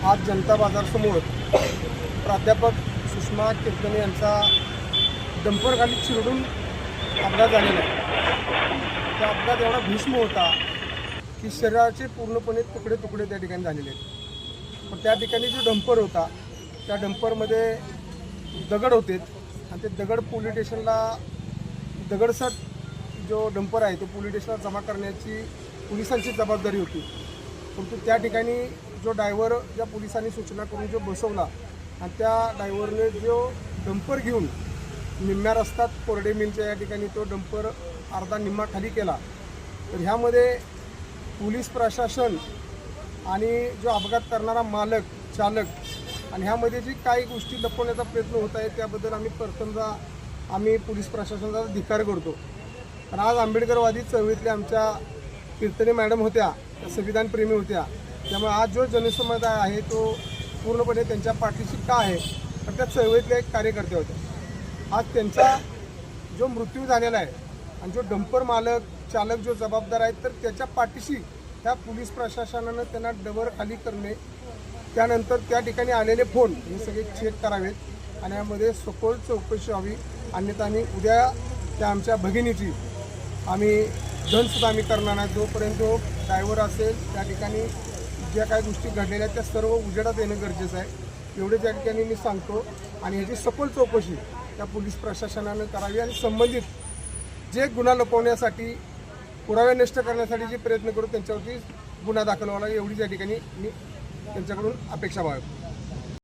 आज जनता बाजारसमोर प्राध्यापक सुषमा कीर्तने यांचा डंपरखाली चिरडून अपघात झालेला आहे। त्या अपघात एवढा भीष्म होता की शरीराचे पूर्णपणे तुकडे तुकडे त्या ठिकाणी झालेले आहेत। पण त्या ठिकाणी जो डंपर होता त्या डंपरमध्ये दगड होते आणि ते दगड पोलीस स्टेशनला दगडसट जो डंपर आहे तो पोलीस स्टेशनला जमा करण्याची पोलिसांची जबाबदारी होती। परंतु त्या ठिकाणी जो ड्रायव्हर ज्या पोलिसांनी सूचना करून जो बसवला आणि त्या ड्रायव्हरने जो डंपर घेऊन निम्म्या रस्त्यात कोरडे मिलच्या या ठिकाणी तो डंपर अर्धा निम्मा खाली केला, तर ह्यामध्ये पोलीस प्रशासन आणि जो अपघात करणारा मालक चालक आणि ह्यामध्ये जी काही गोष्टी लपवण्याचा प्रयत्न होत आहे त्याबद्दल आम्ही पोलीस प्रशासनाचा धिक्कार करतो। पण आज आंबेडकरवादी चळवळीतल्या आमच्या कीर्तने मॅडम होत्या, संविधानप्रेमी होत्या, त्यामुळे आज जो जनसमुदाय आहे तो पूर्णपणे त्यांच्या पाठीशी का आहे, तर त्या चळवळीतल्या एक कार्यकर्त्या होत्या। आज त्यांचा जो मृत्यू झालेला आहे आणि जो डंपर मालक चालक जो जबाबदार आहे तर त्याच्या पाठीशी त्या पोलीस प्रशासनानं त्यांना डबर खाली करणे, त्यानंतर त्या ठिकाणी आलेले फोन हे सगळे चेक करावेत आणि यामध्ये सखोल चौकशी व्हावी। अन्यथा आम्ही उद्या त्या आमच्या भगिनीची धनसुद्धा आम्ही करणार नाही जोपर्यंत जो ड्रायव्हर असेल त्या ठिकाणी ज्या काही गोष्टी घडलेल्या आहेत त्या सर्व उजेडात येणं गरजेचं आहे, एवढे त्या ठिकाणी मी सांगतो। आणि ह्याची सखोल चौकशी त्या पोलीस प्रशासनानं करावी आणि संबंधित जे गुन्हा लपवण्यासाठी पुरावे नष्ट करण्यासाठी जे प्रयत्न करू त्यांच्यावरती गुन्हा दाखल व्हावा एवढी त्या ठिकाणी मी त्यांच्याकडून अपेक्षा बाळगतो।